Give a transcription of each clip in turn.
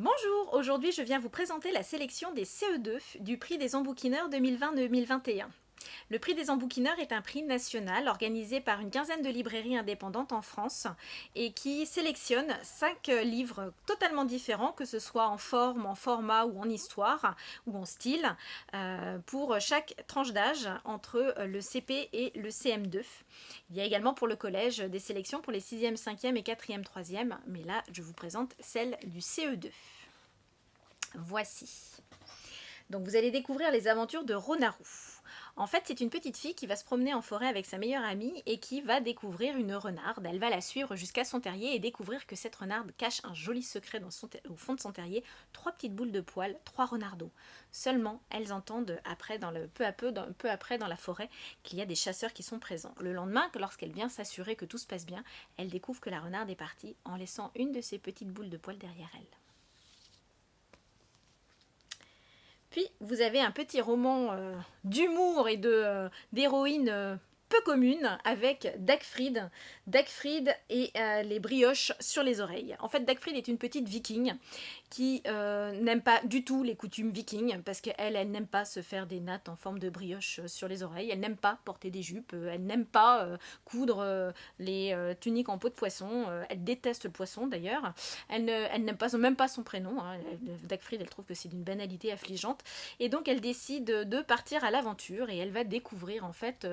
Bonjour, aujourd'hui je viens vous présenter la sélection des CE2 du prix des embouquineurs 2020-2021. Le prix des embouquineurs est un prix national organisé par une quinzaine de librairies indépendantes en France et qui sélectionne 5 livres totalement différents, que ce soit en forme, en format ou en histoire ou en style, pour chaque tranche d'âge entre le CP et le CM2. Il y a également pour le collège des sélections pour les 6e, 5e et 4e, 3e, mais là je vous présente celle du CE2. Voici. Donc vous allez découvrir les aventures de Ronaru. En fait, c'est une petite fille qui va se promener en forêt avec sa meilleure amie et qui va découvrir une renarde. Elle va la suivre jusqu'à son terrier et découvrir que cette renarde cache un joli secret au fond de son terrier, 3 petites boules de poils, 3 renardeaux. Seulement, elles entendent peu après dans la forêt qu'il y a des chasseurs qui sont présents. Le lendemain, lorsqu'elle vient s'assurer que tout se passe bien, elle découvre que la renarde est partie en laissant une de ses petites boules de poils derrière elle. Puis vous avez un petit roman d'humour et d'héroïne peu commune avec Dagfrid. Dagfrid et les brioches sur les oreilles. En fait, Dagfrid est une petite viking qui n'aime pas du tout les coutumes vikings parce qu'elle n'aime pas se faire des nattes en forme de brioche sur les oreilles. Elle n'aime pas porter des jupes. Elle n'aime pas coudre les tuniques en peau de poisson. Elle déteste le poisson d'ailleurs. Elle n'aime pas même pas son prénom. Dagfrid, elle trouve que c'est d'une banalité affligeante. Et donc elle décide de partir à l'aventure et elle va découvrir en fait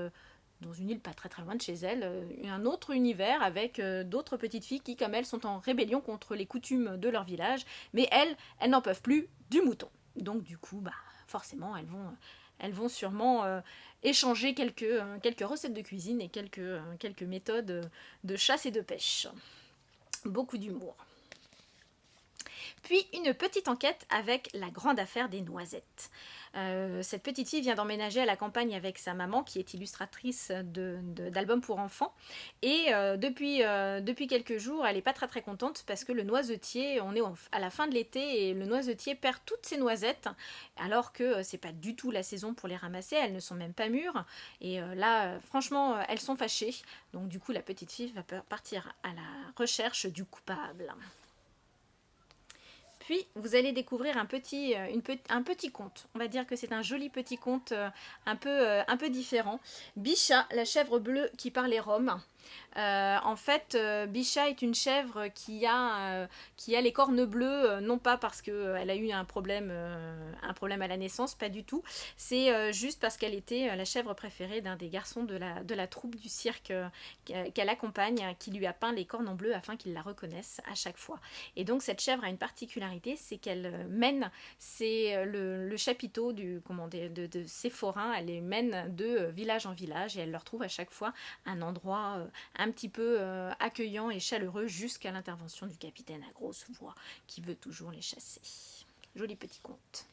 dans une île pas très très loin de chez elle, un autre univers avec d'autres petites filles qui, comme elle, sont en rébellion contre les coutumes de leur village, mais elles n'en peuvent plus du mouton. Donc du coup, forcément, elles vont sûrement échanger quelques recettes de cuisine et quelques méthodes de chasse et de pêche. Beaucoup d'humour. Puis une petite enquête avec la grande affaire des noisettes. Cette petite fille vient d'emménager à la campagne avec sa maman qui est illustratrice d'albums pour enfants et depuis quelques jours elle n'est pas très très contente parce que le noisetier, on est à la fin de l'été et le noisetier perd toutes ses noisettes alors que c'est pas du tout la saison pour les ramasser, elles ne sont même pas mûres et là franchement elles sont fâchées, donc du coup la petite fille va partir à la recherche du coupable. Puis vous allez découvrir un petit conte. On va dire que c'est un joli petit conte un peu différent. Bicha, la chèvre bleue qui parlait rome. En fait, Bicha est une chèvre qui a les cornes bleues, non pas parce qu'elle a eu un problème à la naissance, pas du tout. C'est juste parce qu'elle était la chèvre préférée d'un des garçons de la troupe du cirque qu'elle accompagne, qui lui a peint les cornes en bleu afin qu'il la reconnaisse à chaque fois. Et donc cette chèvre a une particularité, c'est qu'elle mène le chapiteau de ses forains, elle les mène de village en village et elle leur trouve à chaque fois un endroit un petit peu accueillant et chaleureux jusqu'à l'intervention du capitaine à grosse voix qui veut toujours les chasser. Joli petit conte.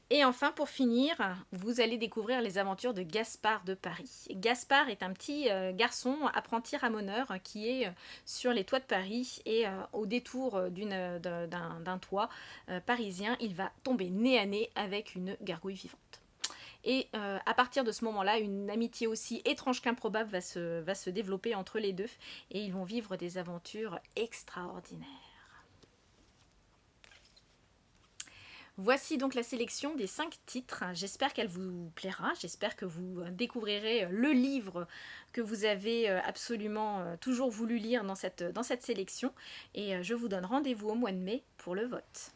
Et enfin, pour finir, vous allez découvrir les aventures de Gaspard de Paris. Gaspard est un petit garçon apprenti ramoneur qui est sur les toits de Paris et au détour d'un toit parisien, il va tomber nez à nez avec une gargouille vivante. Et à partir de ce moment-là, une amitié aussi étrange qu'improbable va se développer entre les deux et ils vont vivre des aventures extraordinaires. Voici donc la sélection des 5 titres. J'espère qu'elle vous plaira. J'espère que vous découvrirez le livre que vous avez absolument toujours voulu lire dans cette sélection. Et je vous donne rendez-vous au mois de mai pour le vote.